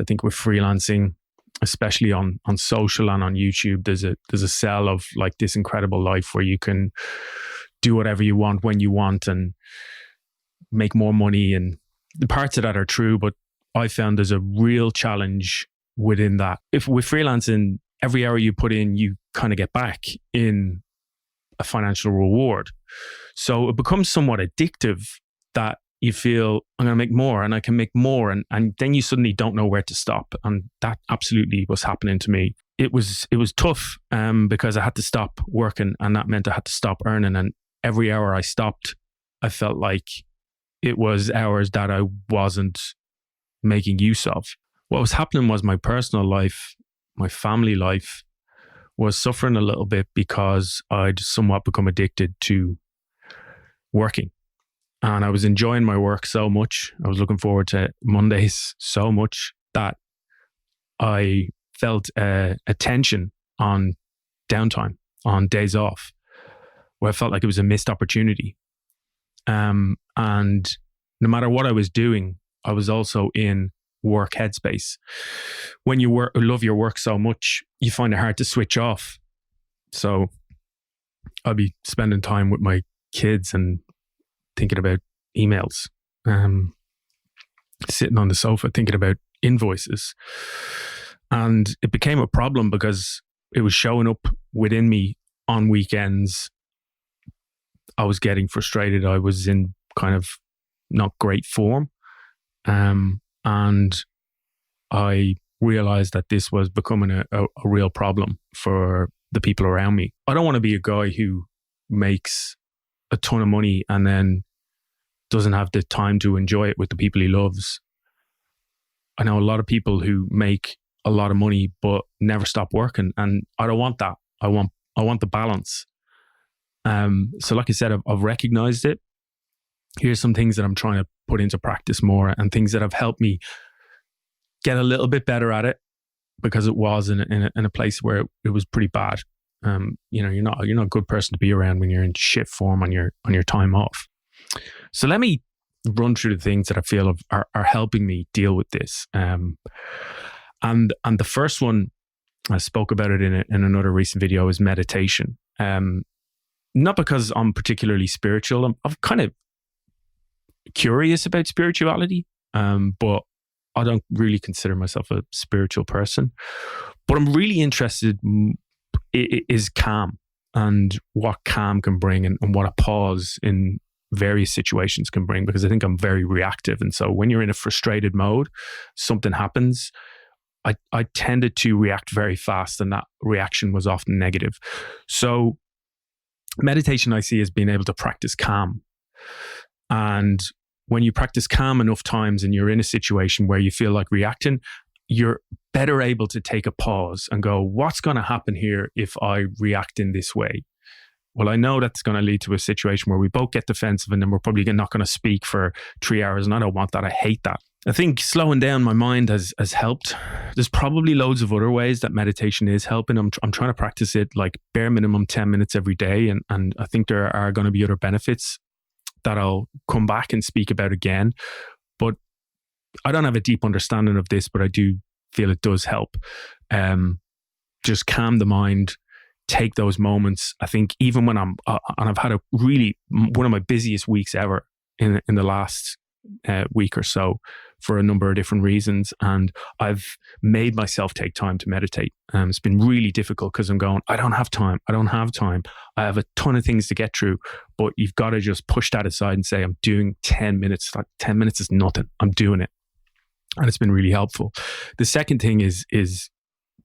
I think with freelancing, especially on social and on YouTube, there's a sell of like this incredible life where you can do whatever you want when you want and make more money. And the parts of that are true, but I found there's a real challenge within that. If with freelancing, every hour you put in, you kind of get back in a financial reward. So it becomes somewhat addictive that you feel, I'm going to make more and I can make more. And then you suddenly don't know where to stop. And that absolutely was happening to me. It was tough because I had to stop working, and that meant I had to stop earning. And every hour I stopped, I felt like it was hours that I wasn't making use of. What was happening was my personal life, my family life was suffering a little bit because I'd somewhat become addicted to working. And I was enjoying my work so much. I was looking forward to Mondays so much that I felt a tension on downtime, on days off, where I felt like it was a missed opportunity. And no matter what I was doing, I was also in work headspace. When you love your work so much, you find it hard to switch off. So I'll be spending time with my kids and thinking about emails, sitting on the sofa thinking about invoices. And it became a problem because it was showing up within me on weekends. I was getting frustrated. I was in kind of not great form. And I realized that this was becoming a real problem for the people around me. I don't want to be a guy who makes a ton of money and then doesn't have the time to enjoy it with the people he loves. I know a lot of people who make a lot of money but never stop working, and I don't want that. I want the balance. So like I said, I've recognized it. Here's some things that I'm trying to put into practice more, and things that have helped me get a little bit better at it, because it was in a place where it was pretty bad. You're not a good person to be around when you're in shit form on your time off. So let me run through the things that I feel are helping me deal with this. And the first one, I spoke about it in another recent video, is meditation. Not because I'm particularly spiritual. I'm kind of curious about spirituality, but I don't really consider myself a spiritual person. But I'm really interested is calm, and what calm can bring, and what a pause in various situations can bring, because I think I'm very reactive. And so when you're in a frustrated mode, something happens, I tended to react very fast, and that reaction was often negative. So meditation I see as being able to practice calm. And when you practice calm enough times and you're in a situation where you feel like reacting, you're better able to take a pause and go, what's going to happen here if I react in this way? Well, I know that's going to lead to a situation where we both get defensive, and then we're probably not going to speak for 3 hours. And I don't want that. I hate that. I think slowing down my mind has helped. There's probably loads of other ways that meditation is helping. I'm trying to practice it like bare minimum 10 minutes every day. And I think there are going to be other benefits that I'll come back and speak about again. But I don't have a deep understanding of this, but I do feel it does help. Just calm the mind, take those moments. I think even when and I've had one of my busiest weeks ever in the last week or so, for a number of different reasons, and I've made myself take time to meditate. It's been really difficult because I'm going, I don't have time. I have a ton of things to get through, but you've got to just push that aside and say, I'm doing 10 minutes. Like 10 minutes is nothing. I'm doing it. And it's been really helpful. The second thing is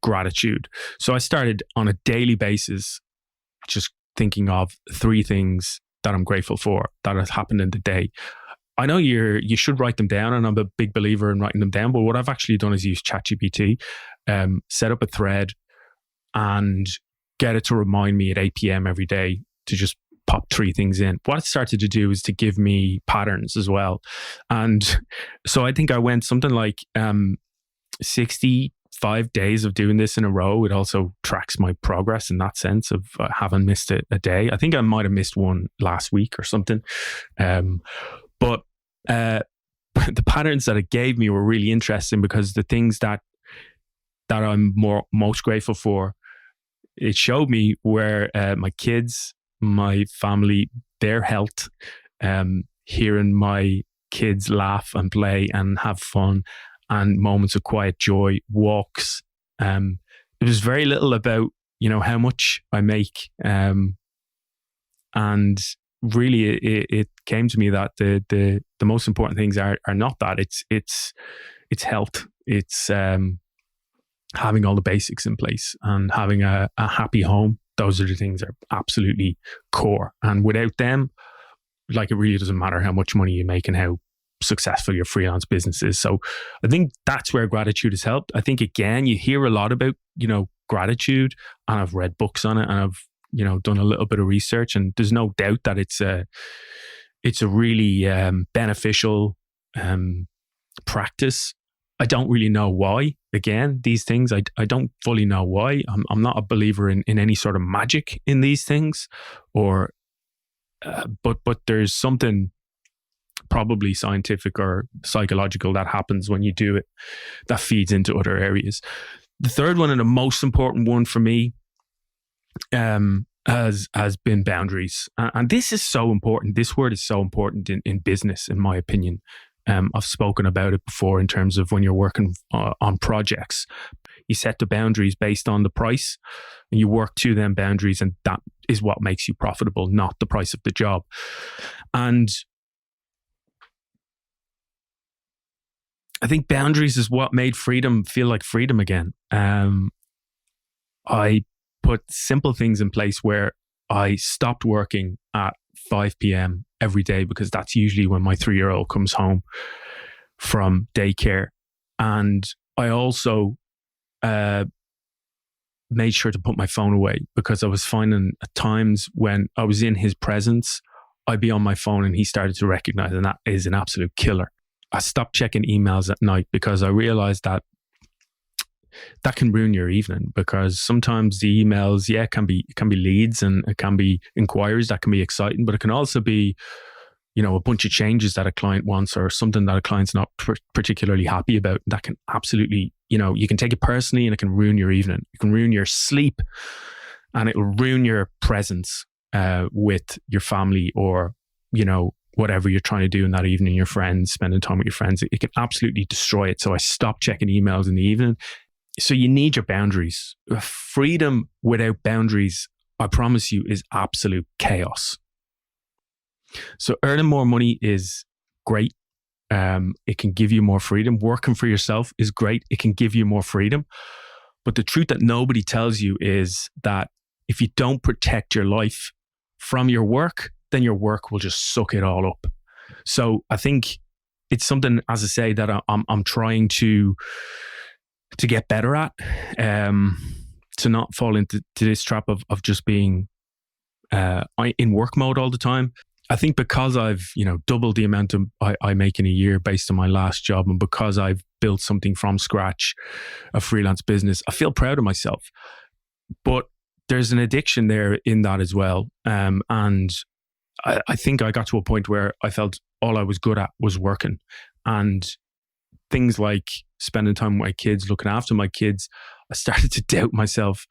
gratitude. So I started on a daily basis just thinking of 3 things that I'm grateful for that has happened in the day. I know you should write them down, and I'm a big believer in writing them down, but what I've actually done is use ChatGPT, set up a thread and get it to remind me at 8 p.m. every day to just pop 3 things in. What it started to do is to give me patterns as well. And so I think I went something like 65 days of doing this in a row. It also tracks my progress in that sense of having missed a day. I think I might have missed one last week or something. But the patterns that it gave me were really interesting, because the things that I'm most grateful for, it showed me where my kids, my family, their health, hearing my kids laugh and play and have fun, and moments of quiet joy, walks. It was very little about, how much I make. And really it came to me that the most important things are not that. It's health. It's having all the basics in place and having a happy home. Those are the things that are absolutely core. And without them, like, it really doesn't matter how much money you make and how successful your freelance business is. So I think that's where gratitude has helped. I think, again, you hear a lot about, gratitude, and I've read books on it, and I've, done a little bit of research, and there's no doubt that it's a really beneficial practice. I don't really know why. Again, these things, I don't fully know why. I'm not a believer in any sort of magic in these things, or but there's something probably scientific or psychological that happens when you do it that feeds into other areas. The third one, and the most important one for me, has been boundaries. And this is so important. This word is so important in business, in my opinion. I've spoken about it before in terms of when you're working on projects. You set the boundaries based on the price, and you work to them boundaries, and that is what makes you profitable, not the price of the job. And I think boundaries is what made freedom feel like freedom again. I put simple things in place where I stopped working at 5 p.m. every day, because that's usually when my 3-year-old comes home from daycare. And I also made sure to put my phone away, because I was finding at times when I was in his presence, I'd be on my phone and he started to recognize, and that is an absolute killer. I stopped checking emails at night, because I realized that can ruin your evening, because sometimes the emails, it can be leads, and it can be inquiries that can be exciting, but it can also be, a bunch of changes that a client wants, or something that a client's not particularly happy about. That can absolutely, you can take it personally, and it can ruin your evening. It can ruin your sleep, and it will ruin your presence with your family, or, whatever you're trying to do in that evening, your friends, spending time with your friends. It can absolutely destroy it. So I stopped checking emails in the evening. So you need your boundaries. Freedom without boundaries, I promise you, is absolute chaos. So earning more money is great. It can give you more freedom. Working for yourself is great. It can give you more freedom. But the truth that nobody tells you is that if you don't protect your life from your work, then your work will just suck it all up. So I think it's something, as I say, that I'm trying to get better at, to not fall into this trap of just being in work mode all the time. I think because I've, doubled the amount I make in a year based on my last job, and because I've built something from scratch, a freelance business, I feel proud of myself. But there's an addiction there in that as well. And I think I got to a point where I felt all I was good at was working. And things like spending time with my kids, looking after my kids, I started to doubt myself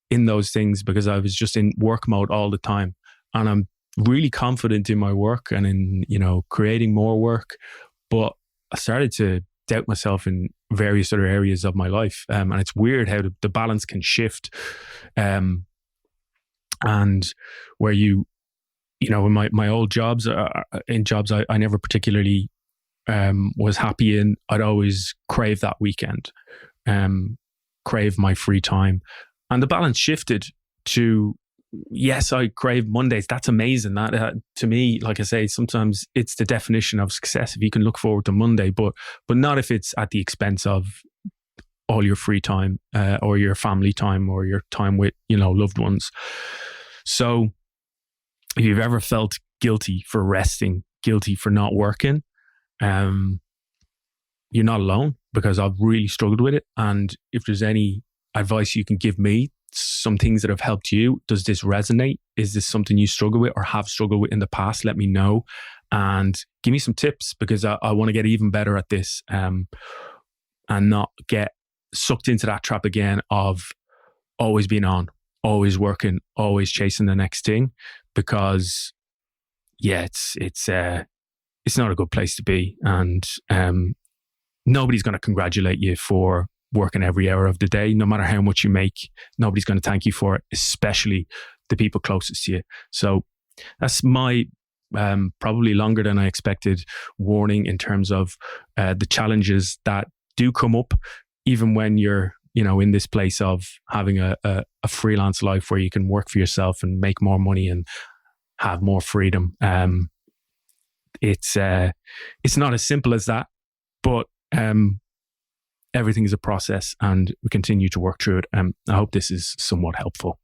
in those things, because I was just in work mode all the time. And I'm really confident in my work and in, creating more work. But I started to doubt myself in various other areas of my life. And it's weird how the balance can shift. And where in my old jobs, in jobs I never particularly was happy in, I'd always crave that weekend, crave my free time. And the balance shifted to, yes, I crave Mondays. That's amazing. That to me, like I say, sometimes it's the definition of success if you can look forward to Monday, but not if it's at the expense of all your free time, or your family time, or your time with, loved ones. So if you've ever felt guilty for resting, guilty for not working, you're not alone, because I've really struggled with it. And if there's any advice you can give me, some things that have helped you, does this resonate? Is this something you struggle with or have struggled with in the past? Let me know. and give me some tips, because I want to get even better at this, and not get sucked into that trap again of always being on, always working, always chasing the next thing. Because yeah, it's not a good place to be, and nobody's going to congratulate you for working every hour of the day, no matter how much you make. Nobody's going to thank you for it, especially the people closest to you. So that's my probably longer than I expected warning in terms of the challenges that do come up, even when you're, in this place of having a freelance life where you can work for yourself and make more money and have more freedom. It's not as simple as that, but everything is a process, and we continue to work through it. I hope this is somewhat helpful.